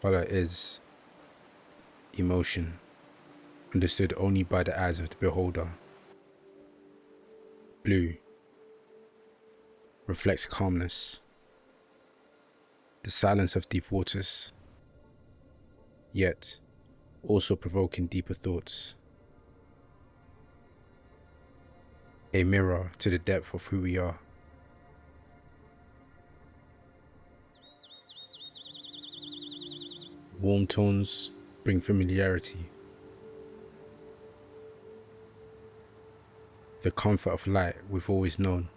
Color is emotion, understood only by the eyes of the beholder. Blue reflects calmness, the silence of deep waters, yet also provoking deeper thoughts. A mirror to the depth of who we are. Warm tones bring familiarity, the comfort of light we've always known.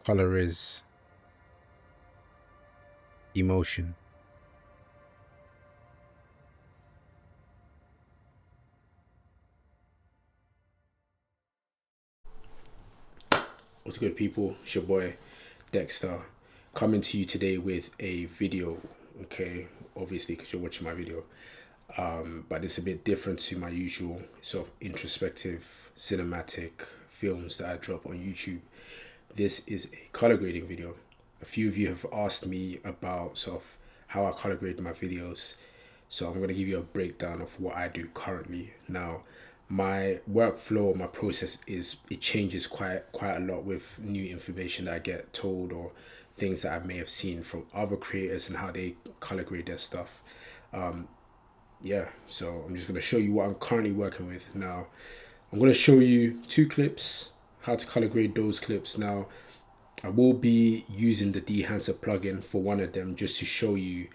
Color is emotion. What's good, people? It's your boy Dexter, coming to you today with a video. Okay, obviously because you're watching my video, but it's a bit different to my usual sort of introspective cinematic films that I drop on YouTube. This is a color grading video. A few of you have asked me about sort of how I color grade my videos, so I'm going to give you a breakdown of what I do currently. Now, my workflow, my process it changes quite a lot with new information that I get told, or things that I may have seen from other creators and how they color grade their stuff. Yeah, so I'm just going to show you what I'm currently working with. Now, I'm going to show you two clips, how to color grade those clips. Now, I will be using the DEHANCER plugin for one of them just to show you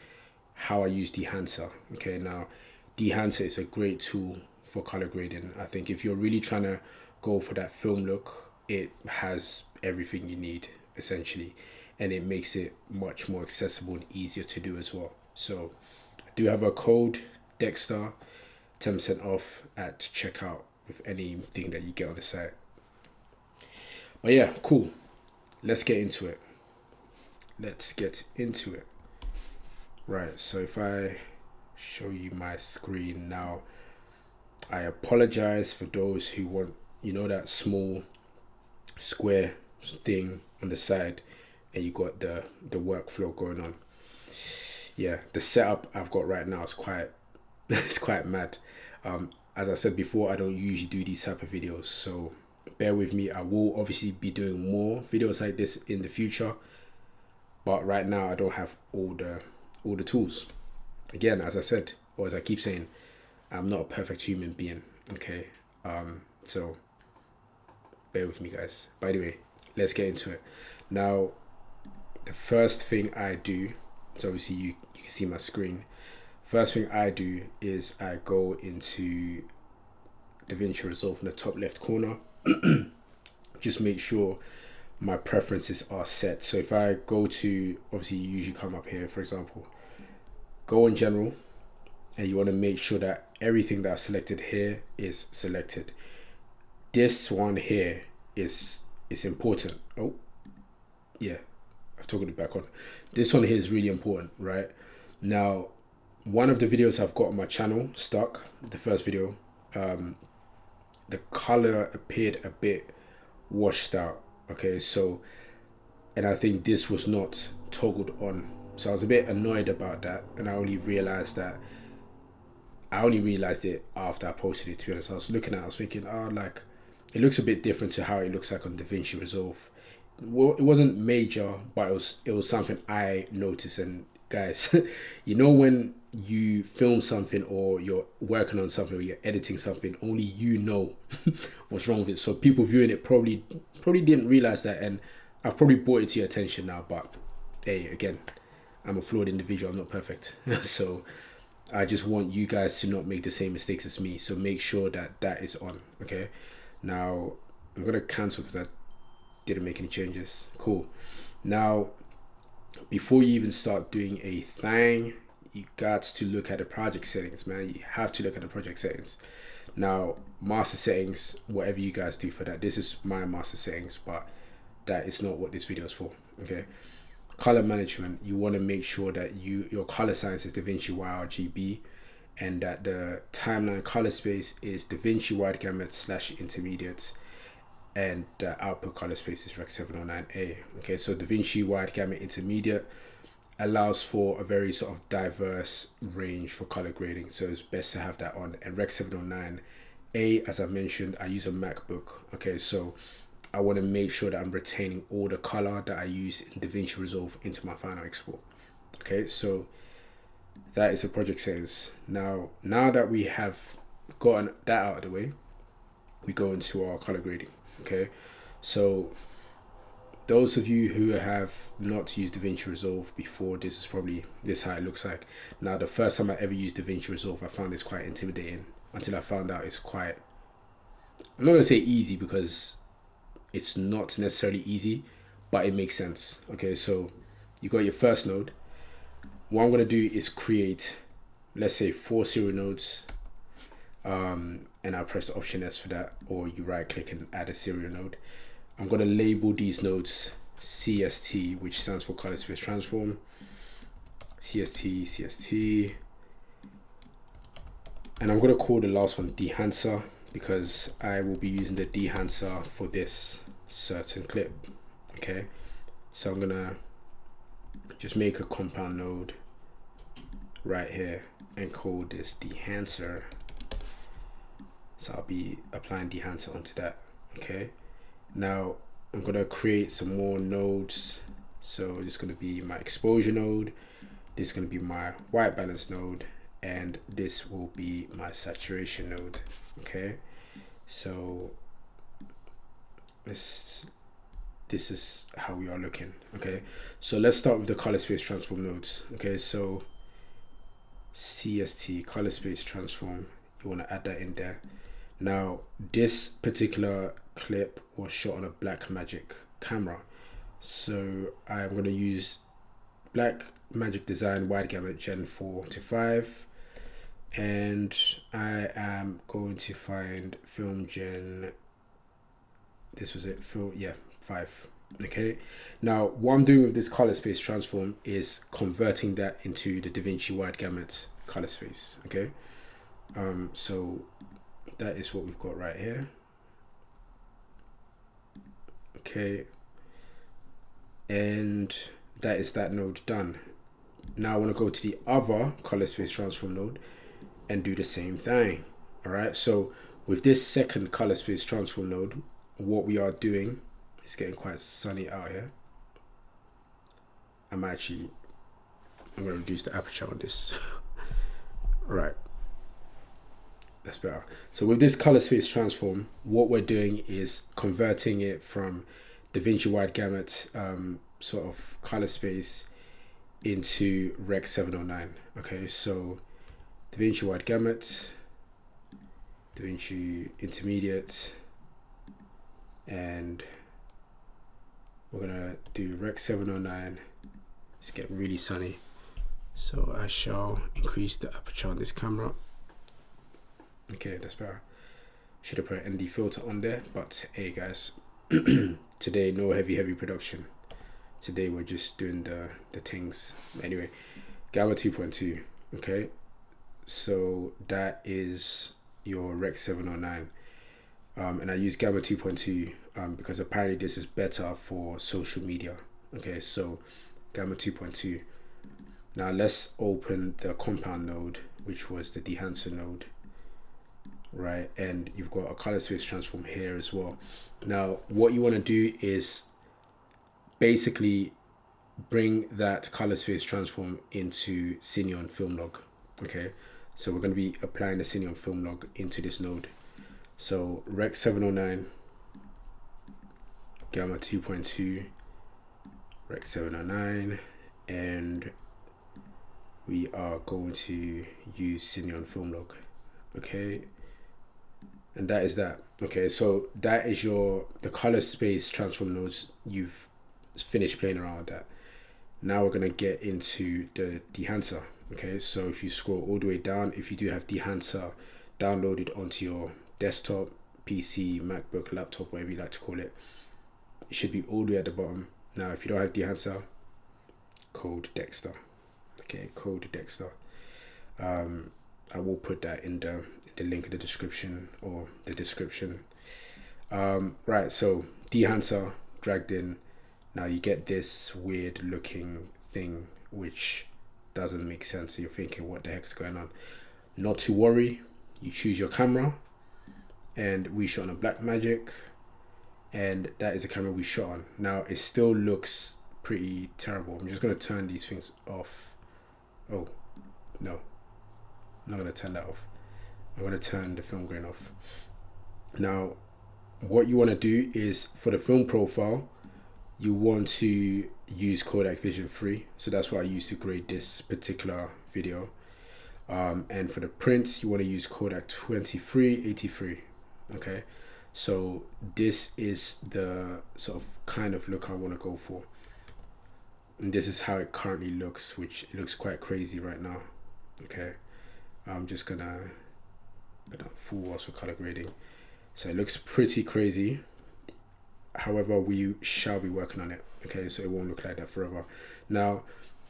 how I use DEHANCER. Okay, now DEHANCER is a great tool for color grading. I think if you're really trying to go for that film look, it has everything you need essentially, and it makes it much more accessible and easier to do as well. So I do have a code Dexter, 10% off at checkout with anything that you get on the site. But yeah, cool. Let's get into it. Right, so if I show you my screen now, I apologize for those who want, that small square thing on the side and you got the workflow going on. Yeah, the setup I've got right now is quite it's quite mad. As I said before, I don't usually do these type of videos, so bear with me. I will obviously be doing more videos like this in the future, but right now I don't have all the tools. Again, as I said, or as I keep saying, I'm not a perfect human being. Okay, so bear with me, guys. By the way, let's get into it. Now, the first thing I do, so obviously you can see my screen. First thing I do is I go into DaVinci Resolve in the top left corner. Just make sure my preferences are set. So if I go to, obviously you usually come up here, for example, go in general, and you want to make sure that everything that I've selected here is selected. This one here is important. Oh, yeah, I've toggled it back on. This one here is really important, right? Now, one of the videos I've got on my channel stuck, the first video, the color appeared a bit washed out. Okay, so, and I think this was not toggled on, so I was a bit annoyed about that, and I only realized it after I posted it, to be honest. I was looking at it, I was thinking, oh, like, it looks a bit different to how it looks like on DaVinci Resolve. Well, it wasn't major, but it was something I noticed. And guys, when you film something or you're working on something or you're editing something, only you know what's wrong with it. So people viewing it probably didn't realize that, and I've probably brought it to your attention now. But hey, again, I'm a flawed individual. I'm not perfect. So I just want you guys to not make the same mistakes as me. So make sure that is on. Okay. Now I'm gonna cancel because I didn't make any changes. Cool. Now, before you even start doing a thing, you got to look at the project settings, man. You have to look at the project settings. Now, master settings, whatever you guys do for that, this is my master settings, but that is not what this video is for. Okay. Color management, you want to make sure that your color science is DaVinci YRGB, and that the timeline color space is DaVinci wide gamut / intermediate, and the output color space is Rec 709A. Okay, so DaVinci wide gamut intermediate, allows for a very sort of diverse range for color grading, so it's best to have that on. And Rec 709, as I mentioned, I use a MacBook. Okay, so I want to make sure that I'm retaining all the color that I use in DaVinci Resolve into my final export. Okay, so that is the project settings. Now that we have gotten that out of the way, we go into our color grading. Okay, so those of you who have not used DaVinci Resolve before, this is how it looks like. Now, the first time I ever used DaVinci Resolve, I found this quite intimidating until I found out it's quite, I'm not gonna say easy because it's not necessarily easy, but it makes sense. Okay, so you got your first node. What I'm gonna do is create, let's say 4 serial nodes, and I'll press the Option S for that, or you right click and add a serial node. I'm gonna label these nodes CST, which stands for color space transform. CST, and I'm gonna call the last one DEHANCER because I will be using the DEHANCER for this certain clip. Okay, so I'm gonna just make a compound node right here and call this DEHANCER. So I'll be applying DEHANCER onto that. Okay, now I'm gonna create some more nodes. So this is gonna be my exposure node, this is gonna be my white balance node, and this will be my saturation node. Okay, so this is how we are looking. Okay, so let's start with the color space transform nodes. Okay, so CST, color space transform, you want to add that in there. Now this particular clip was shot on a Blackmagic camera, so I'm going to use Blackmagic Design wide gamut Gen 4 to 5, and I am going to find film Gen, this was it, film, yeah, 5. Okay, now what I'm doing with this color space transform is converting that into the DaVinci wide gamut color space. Okay, so that is what we've got right here. Okay, and that is that node done. Now I want to go to the other color space transform node and do the same thing. All right, so with this second color space transform node, what we are doing, it's getting quite sunny out here. I'm going to reduce the aperture on this. Right, that's better. So with this color space transform, what we're doing is converting it from DaVinci wide gamut sort of color space into Rec 709. Okay, so DaVinci wide gamut, DaVinci intermediate, and we're gonna do Rec 709. It's getting really sunny, so I shall increase the aperture on this camera. Okay, that's better. Should have put an ND filter on there, but hey guys, today no heavy production. Today we're just doing the things. Anyway, Gamma 2.2. Okay, so that is your Rec 709. And I use Gamma 2.2 because apparently this is better for social media. Okay, so Gamma 2.2. Now let's open the compound node, which was the DEHANCER node, right? And you've got a color space transform here as well. Now what you want to do is basically bring that color space transform into Cineon film log. Okay, so we're going to be applying the Cineon film log into this node. So Rec 709, Gamma 2.2, Rec 709, and we are going to use Cineon film log. Okay, and that is that. Okay, so that is the color space transform nodes. You've finished playing around with that. Now we're gonna get into the DEHANCER. Okay, so if you scroll all the way down, if you do have DEHANCER downloaded onto your desktop, PC, MacBook, laptop, whatever you like to call it, it should be all the way at the bottom. Now if you don't have DEHANCER, code Dexter. Okay, code Dexter. I will put that in the link in the description or the description. Right, so DEHANCER dragged in. Now you get this weird looking thing which doesn't make sense. So you're thinking, what the heck is going on? Not to worry, you choose your camera, and we shot on a Blackmagic, and that is the camera we shot on. Now it still looks pretty terrible. I'm just gonna turn these things off. Oh no, I'm not gonna turn that off. I'm gonna turn the film grain off. Now what you want to do is, for the film profile, you want to use Kodak Vision 3. So that's what I use to grade this particular video. And for the prints, you want to use Kodak 2383. Okay, so this is the sort of kind of look I want to go for, and this is how it currently looks, which it looks quite crazy right now. Okay, I'm just gonna put that full whilst we're color grading. So it looks pretty crazy. However, we shall be working on it. Okay, so it won't look like that forever. Now,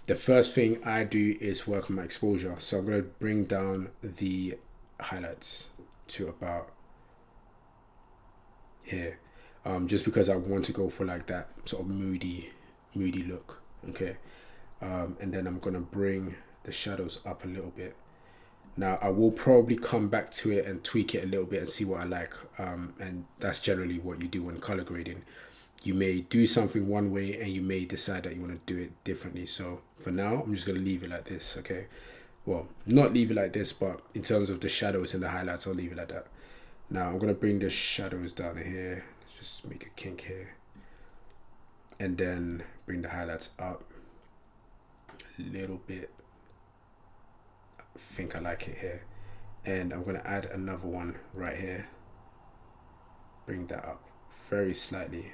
the first thing I do is work on my exposure. So I'm going to bring down the highlights to about here, just because I want to go for like that sort of moody look. Okay, and then I'm going to bring the shadows up a little bit. Now I will probably come back to it and tweak it a little bit and see what I like, and that's generally what you do when color grading. You may do something one way and you may decide that you want to do it differently. So for now, I'm just going to leave it like this. Okay, well, not leave it like this, but in terms of the shadows and the highlights, I'll leave it like that. Now I'm going to bring the shadows down here. Let's just make a kink here, and then bring the highlights up a little bit. I think I like it here, and I'm going to add another one right here. Bring that up very slightly,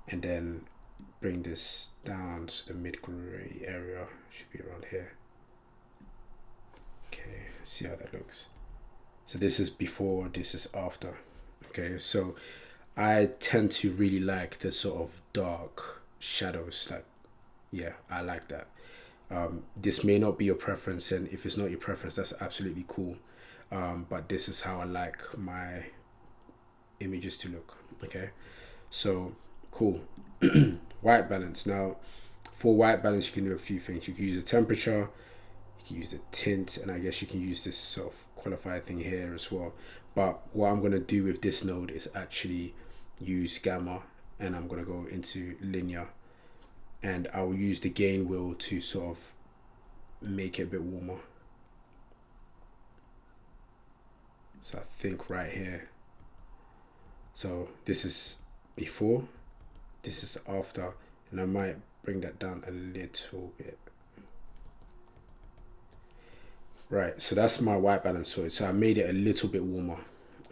and then bring this down to the mid-gray area. Should be around here. Okay, see how that looks. So this is before, this is after. Okay, so I tend to really like the sort of dark shadows. Like, yeah, I like that. This may not be your preference, and if it's not your preference, that's absolutely cool. But this is how I like my images to look. Okay, so cool. White balance. Now for white balance, you can do a few things. You can use the temperature, you can use the tint, and I guess you can use this sort of qualifier thing here as well. But what I'm going to do with this node is actually use gamma, and I'm going to go into linear, and I'll use the gain wheel to sort of make it a bit warmer. So I think right here. So this is before, this is after, and I might bring that down a little bit. Right, so that's my white balance. So I made it a little bit warmer.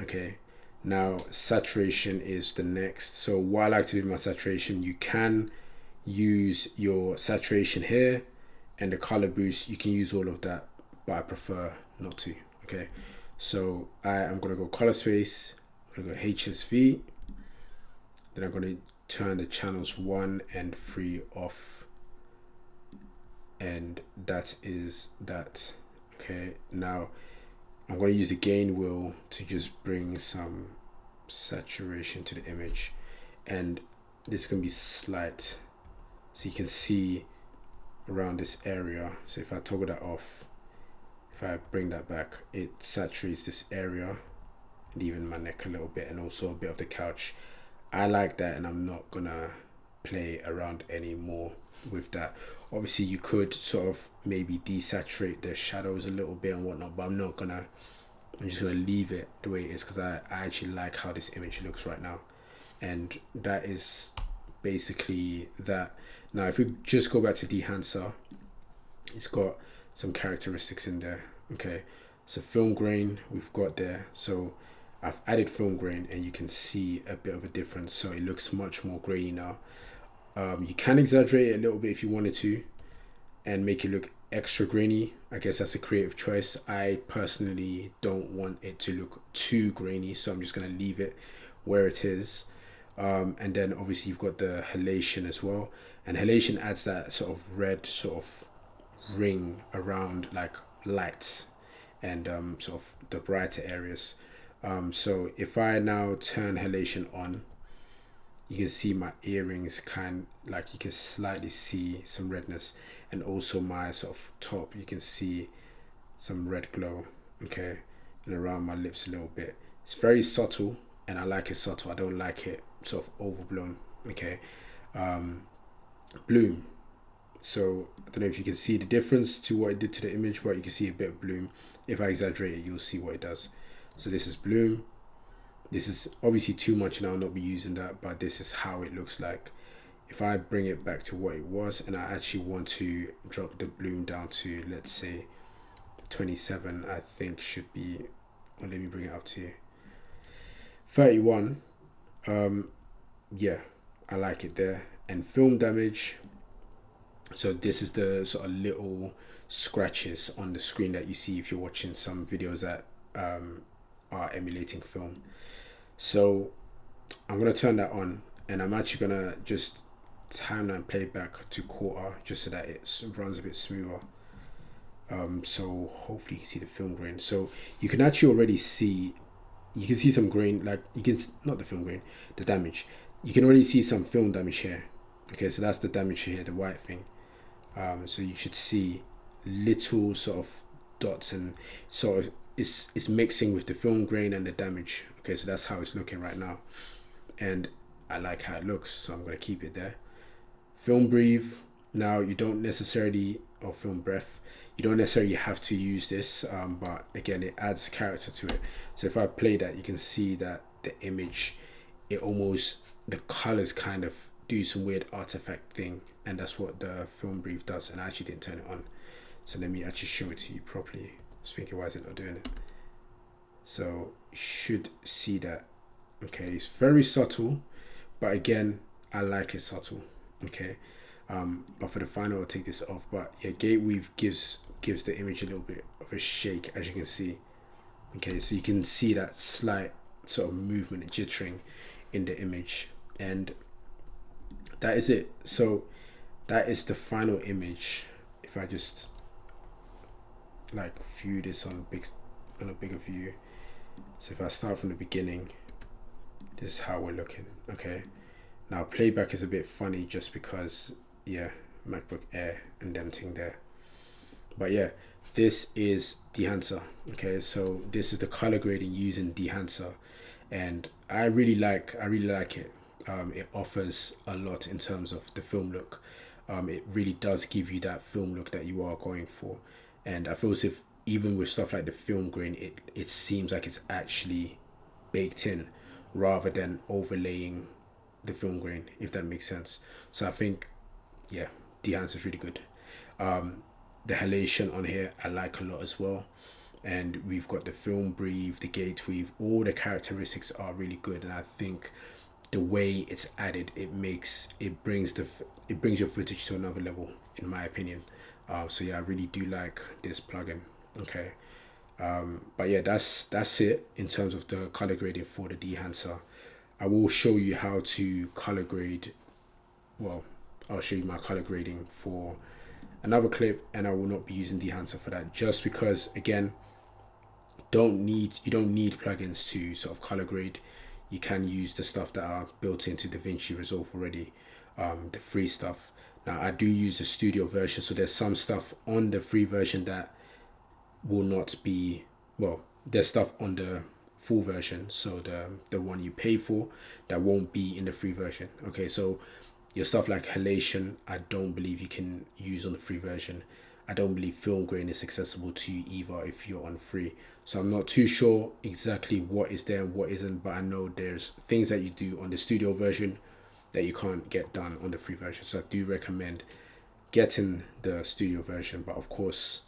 Okay, now saturation is the next. So what I like to do with my saturation, you can use your saturation here, and the color boost, you can use all of that, but I prefer not to. Okay, so I am going to go color space, I'm going to go HSV, then I'm going to turn the channels 1 and 3 off, and that is that. Okay, now I'm going to use the gain wheel to just bring some saturation to the image, and this can be slight, so you can see around this area. So if I toggle that off, if I bring that back, it saturates this area and even my neck a little bit, and also a bit of the couch. I like that, and I'm not gonna play around anymore with that. Obviously you could sort of maybe desaturate the shadows a little bit and whatnot, but I'm just gonna leave it the way it is, because I actually like how this image looks right now. And that is basically that. Now if we just go back to DEHANCER, it's got some characteristics in there. Okay, so film grain we've got there. So I've added film grain, and you can see a bit of a difference. So it looks much more grainy now. You can exaggerate it a little bit if you wanted to and make it look extra grainy. I guess that's a creative choice. I personally don't want it to look too grainy, so I'm just going to leave it where it is. And then obviously you've got the halation as well, and halation adds that sort of red sort of ring around like lights and sort of the brighter areas. So if I now turn halation on, you can see my earrings you can slightly see some redness, and also my sort of top, you can see some red glow, okay, and around my lips a little bit. It's very subtle, and I like it subtle. I don't like it sort of overblown, okay. Bloom. So I don't know if you can see the difference to what it did to the image, but you can see a bit of bloom. If I exaggerate it, you'll see what it does. So this is bloom. This is obviously too much and I'll not be using that, but this is how it looks like. If I bring it back to what it was, and I actually want to drop the bloom down to, let's say 27, I think should be, well, let me bring it up to 31. Yeah, I like it there. And film damage, so this is the sort of little scratches on the screen that you see if you're watching some videos that are emulating film. So I'm gonna turn that on, and I'm actually gonna just timeline playback to quarter just so that it runs a bit smoother. So hopefully you can see the film grain. So you can actually already see, you can see some grain, like you can, not the film grain, the damage. You can already see some film damage here. Okay, so that's the damage here, the white thing. So you should see little sort of dots, and sort of it's mixing with the film grain and the damage. Okay, so that's how it's looking right now, and I like how it looks, so I'm gonna keep it there. Film breathe. Now you don't necessarily, or film breath, you don't necessarily have to use this, but again, it adds character to it. So if I play that, you can see that the image, it almost, the colors kind of do some weird artifact thing, and that's what the film brief does. And I actually didn't turn it on, so let me actually show it to you properly. I was thinking, why is it not doing it? So you should see that. Okay, it's very subtle, but again, I like it subtle. Okay, but for the final, I'll take this off. But yeah, gate weave gives the image a little bit of a shake, as you can see. Okay, so you can see that slight sort of movement and jittering in the image, and that is it. So that is the final image. If I just like view this on a bigger view, so if I start from the beginning, this is how we're looking. Okay, now playback is a bit funny just because, yeah, MacBook Air and them thing there, but yeah, this is DEHANCER. Okay, so this is the color grading using DEHANCER, and I really like it. It offers a lot in terms of the film look. It really does give you that film look that you are going for, and I feel as if even with stuff like the film grain, it seems like it's actually baked in rather than overlaying the film grain, if that makes sense. So I think, yeah, DEHANCER is really good. The halation on here I like a lot as well, and we've got the film breathe, the gate weave, all the characteristics are really good, and I think the way it's added, it brings your footage to another level, in my opinion. So yeah, I really do like this plugin. Okay, but yeah, that's it in terms of the color grading for the DEHANCER. I will show you how to color grade. Well, I'll show you my color grading for another clip, and I will not be using DEHANCER for that, just because, again, you don't need plugins to sort of color grade. You can use the stuff that are built into DaVinci Resolve already, the free stuff. Now I do use the studio version, so there's some stuff on the free version that will not be, well, there's stuff on the full version, so the one you pay for, that won't be in the free version. Okay, so your stuff like halation, I don't believe you can use on the free version. I don't believe film grain is accessible to you either if you're on free. So I'm not too sure exactly what is there and what isn't, but I know there's things that you do on the studio version that you can't get done on the free version. So I do recommend getting the studio version, but of course,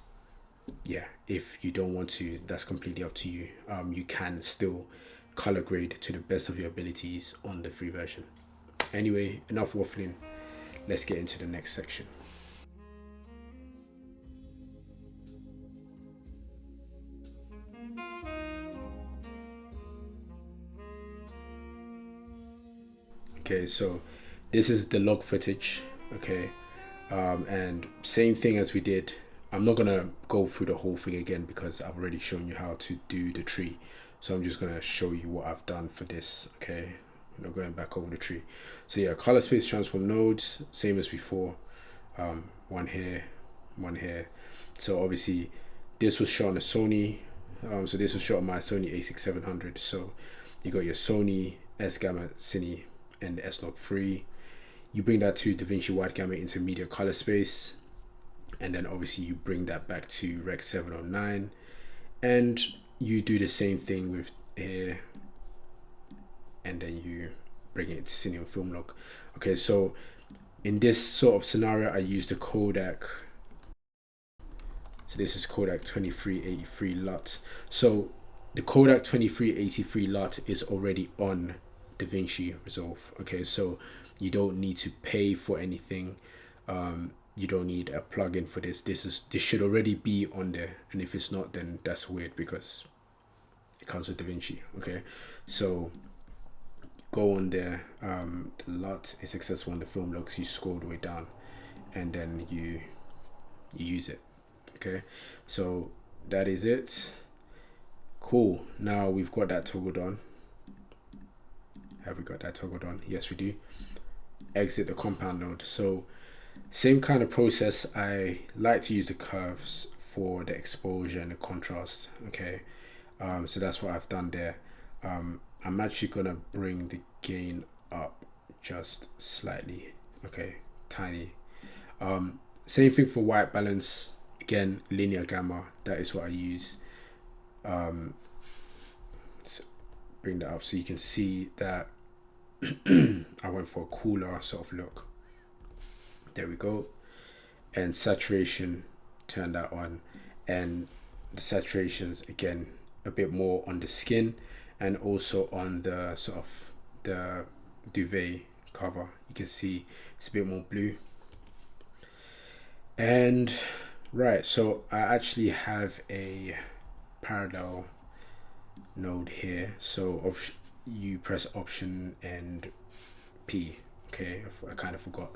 yeah, if you don't want to, that's completely up to you. You can still color grade to the best of your abilities on the free version. Anyway, enough waffling, let's get into the next section. Okay, so this is the log footage. Okay, and same thing as we did. I'm not gonna go through the whole thing again because I've already shown you how to do the tree, so I'm just gonna show you what I've done for this. Okay, I'm not going back over the tree. So yeah, color space transform nodes, same as before. One here, one here. So obviously this was shot on a Sony, so this was shot on my Sony a6700. So you got your Sony S Gamma Cine and the S-Log 3. You bring that to DaVinci Wide Gamut Intermediate Color Space, and then obviously you bring that back to Rec 709, and you do the same thing with here, and then you bring it to Cine and Film Log. Okay, so in this sort of scenario, I use the Kodak. So this is Kodak 2383 LUT. So the Kodak 2383 LUT is already on DaVinci Resolve. Okay, so you don't need to pay for anything. You don't need a plugin for this. This should already be on there, and if it's not, then that's weird because it comes with DaVinci. Okay, so go on there. The LUT is accessible on the film logs. You scroll the way down, and then you use it. Okay, so that is it. Cool. Now we've got that toggled on. Have we got that toggled on? Yes, we do. Exit the compound node. So same kind of process. I like to use the curves for the exposure and the contrast. Okay, so that's what I've done there. I'm actually gonna bring the gain up just slightly. Okay, tiny. Same thing for white balance. Again, linear gamma. That is what I use. So bring that up so you can see that I went for a cooler sort of look. There we go. And saturation, turn that on, and the saturations again a bit more on the skin and also on the sort of the duvet cover. You can see it's a bit more blue. And right, so I actually have a parallel node here. So you press Option and P. Okay, I kind of forgot.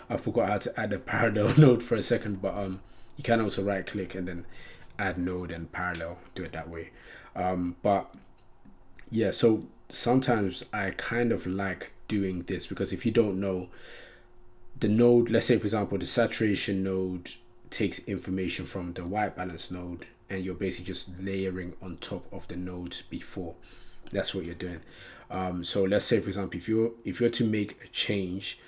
I forgot how to add a parallel node for a second, but you can also right click and then add node and parallel, do it that way. But yeah, so sometimes I kind of like doing this because if you don't know, the node, let's say for example the saturation node takes information from the white balance node, and you're basically just layering on top of the nodes before. That's what you're doing. So let's say for example if you're to make a change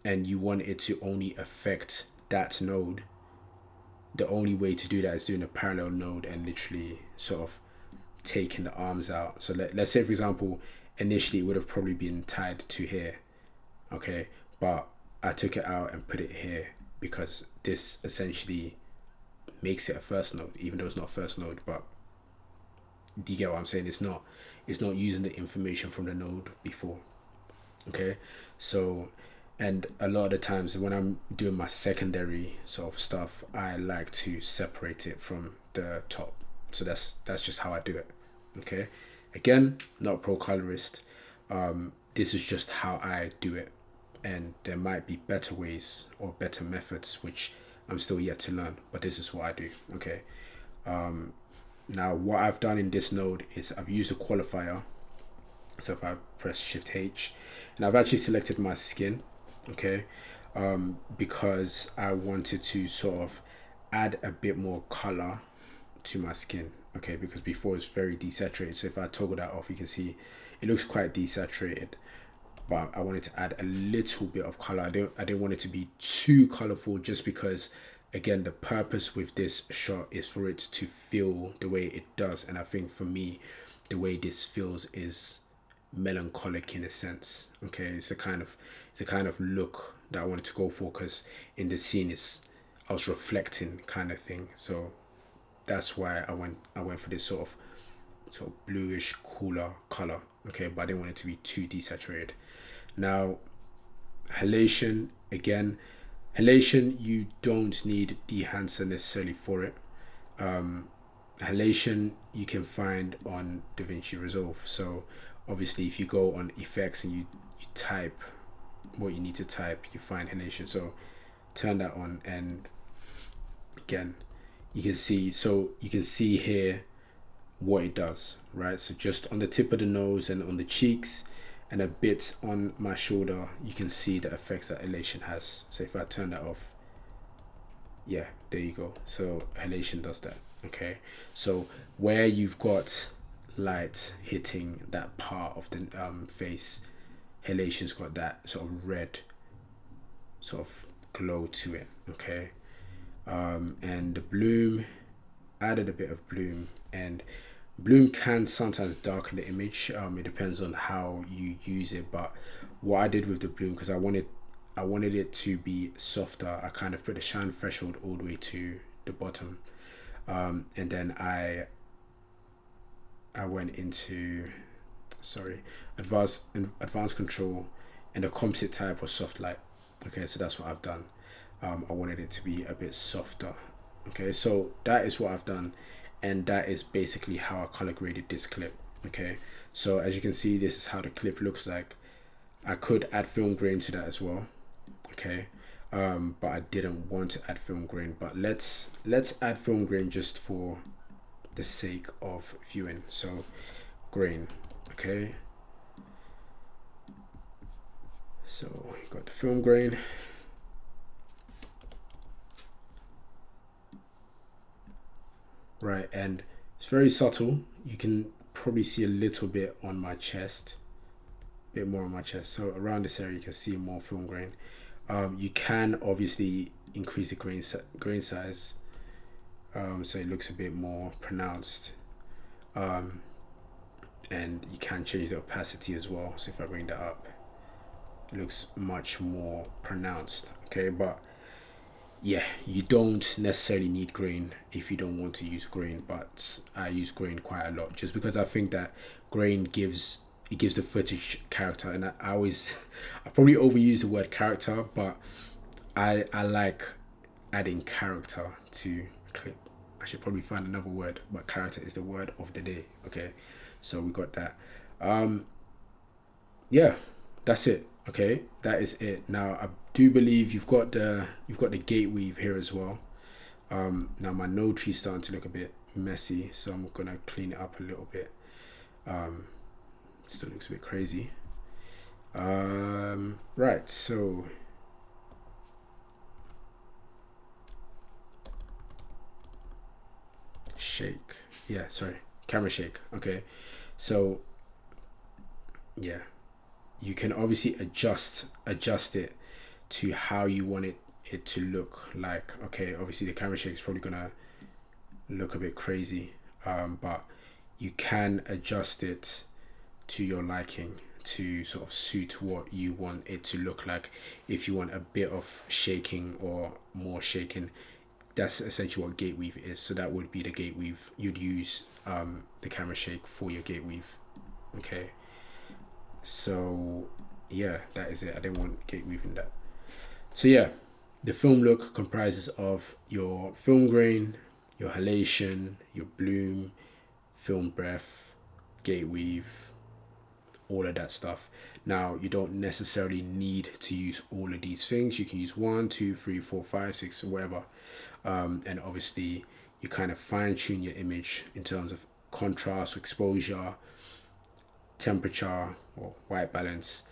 and you want it to only affect that node, the only way to do that is doing a parallel node and literally sort of taking the arms out. So let's say for example initially it would have probably been tied to here, okay, but I took it out and put it here because this essentially makes it a first node, even though it's not first node. But do you get what I'm saying? It's not using the information from the node before. Okay, so and a lot of the times when I'm doing my secondary sort of stuff, I like to separate it from the top. So that's just how I do it. Okay, again, not pro colorist. This is just how I do it, and there might be better ways or better methods which I'm still yet to learn, but this is what I do. Okay, now what I've done in this node is I've used a qualifier. So if I press Shift H, and I've actually selected my skin, okay, because I wanted to sort of add a bit more color to my skin, okay, because before it's very desaturated. So if I toggle that off, you can see it looks quite desaturated, but I wanted to add a little bit of color. I didn't want it to be too colorful, just because again the purpose with this shot is for it to feel the way it does, and I think for me the way this feels is melancholic in a sense. Okay, it's the kind of look that I wanted to go for, because in the scene I was reflecting kind of thing. So that's why I went for this sort of bluish cooler color. Okay, but I didn't want it to be too desaturated. Now halation, again, halation you don't need DEHANCER necessarily for it. Halation you can find on DaVinci Resolve. So obviously if you go on effects and you type what you need to type, you find halation. So turn that on, and again you can see here what it does, right? So just on the tip of the nose and on the cheeks and a bit on my shoulder, you can see the effects that halation has. So if I turn that off, Yeah, there you go. So halation does that. Okay, so where you've got light hitting that part of the face, halation's got that sort of red sort of glow to it. Okay, and the bloom, added a bit of bloom, and bloom can sometimes darken the image. It depends on how you use it, but what I did with the bloom, because I wanted it to be softer, I kind of put the shine threshold all the way to the bottom, and then I went into, sorry, advanced control, and the composite type was soft light. Okay, so that's what I've done. I wanted it to be a bit softer. Okay, so that is what I've done, and that is basically how I color graded this clip. Okay, so as you can see, this is how the clip looks like. I could add film grain to that as well. Okay, but I didn't want to add film grain. But let's add film grain just for the sake of viewing. So grain. Okay, so you got the film grain. Right, and it's very subtle. You can probably see a little bit on my chest, a bit more on my chest. So around this area, you can see more film grain. You can obviously increase the grain size, so it looks a bit more pronounced. And you can change the opacity as well. So if I bring that up, it looks much more pronounced. Okay, but yeah, you don't necessarily need grain if you don't want to use grain, but I use grain quite a lot just because I think that grain gives the footage character. And I always I probably overuse the word character, but I like adding character to a clip. I should probably find another word, but character is the word of the day. Okay, so we got that. Yeah, that's it. Okay, that is it. Now I do believe you've got the gate weave here as well. Now my node tree is starting to look a bit messy, so I'm gonna clean it up a little bit. Still looks a bit crazy. Right, so shake. Yeah, sorry, camera shake. Okay, so yeah, you can obviously adjust it to how you want it to look like. Okay, obviously the camera shake is probably gonna look a bit crazy, but you can adjust it to your liking to sort of suit what you want it to look like. If you want a bit of shaking or more shaking, that's essentially what gate weave is. So that would be the gate weave. You'd use the camera shake for your gate weave. Okay, so yeah, that is it. I didn't want gate weave in that. So yeah, the film look comprises of your film grain, your halation, your bloom, film breath, gate weave, all of that stuff. Now you don't necessarily need to use all of these things. You can use 1, 2, 3, 4, 5, 6, whatever. And obviously you kind of fine tune your image in terms of contrast, exposure, temperature or white balance,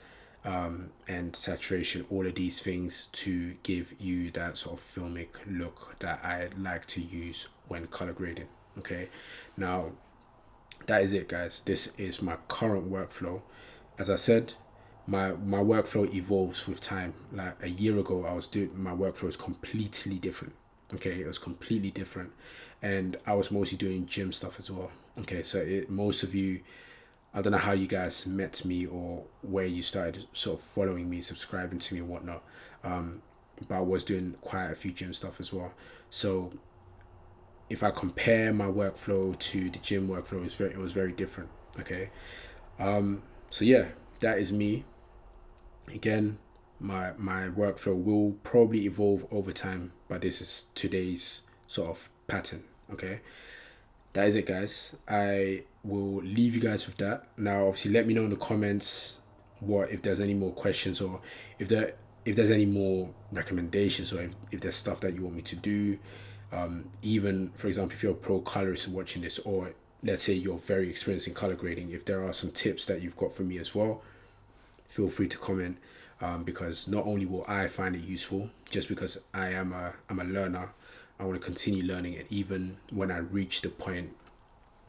and saturation, all of these things to give you that sort of filmic look that I like to use when color grading. Okay, now that is it, guys. This is my current workflow. As I said, my workflow evolves with time. Like a year ago, I was doing my workflow is completely different. Okay, it was completely different, and I was mostly doing gym stuff as well. Okay, so most of you, I don't know how you guys met me or where you started sort of following me, subscribing to me and whatnot. But I was doing quite a few gym stuff as well. So if I compare my workflow to the gym workflow, it was very different. Okay. So yeah, that is me. Again, my workflow will probably evolve over time, but this is today's sort of pattern. Okay. That is it, guys. I will leave you guys with that. Now, obviously, let me know in the comments if there's any more questions, or if there's any more recommendations, or if there's stuff that you want me to do. Even for example, if you're a pro colorist watching this, or let's say you're very experienced in color grading, if there are some tips that you've got for me as well, feel free to comment, because not only will I find it useful, just because I'm a learner, I want to continue learning, and even when I reach the point,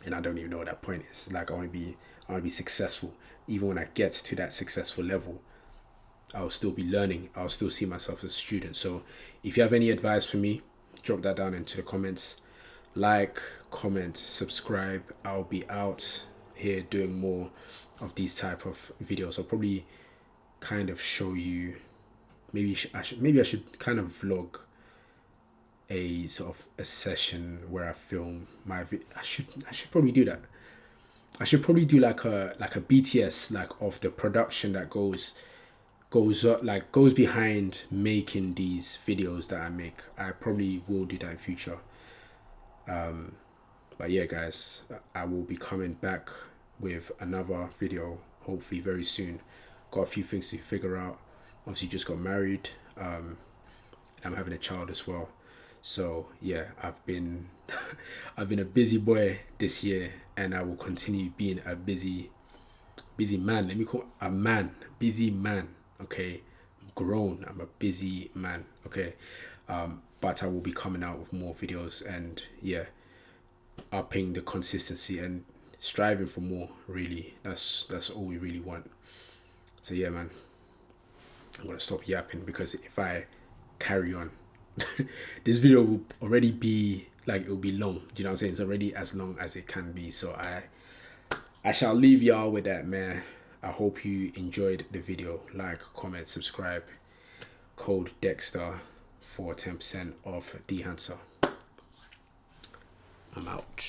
and I don't even know what that point is, like I want to be successful. Even when I get to that successful level, I'll still be learning. I'll still see myself as a student. So if you have any advice for me, drop that down into the comments. Like, comment, subscribe. I'll be out here doing more of these type of videos. I'll probably kind of show you, maybe I should kind of vlog a sort of a session where I film my I should probably do that. I should probably do like a BTS, like of the production that goes up, like goes behind making these videos that I make. I probably will do that in future. But yeah, guys, I will be coming back with another video hopefully very soon. Got a few things to figure out. Obviously just got married. I'm having a child as well. So yeah, I've been I've been a busy boy this year, and I will continue being a busy man. Let me call a man, busy man. Okay, I'm grown. I'm a busy man. Okay, but I will be coming out with more videos, and yeah, upping the consistency and striving for more. Really, that's all we really want. So yeah, man, I'm gonna stop yapping, because if I carry on, this video will already be like, it'll be long. Do you know what I'm saying? It's already as long as it can be. So I shall leave y'all with that, man. I hope you enjoyed the video. Like, comment, subscribe. Code Dexter for 10% off DEHANCER. I'm out.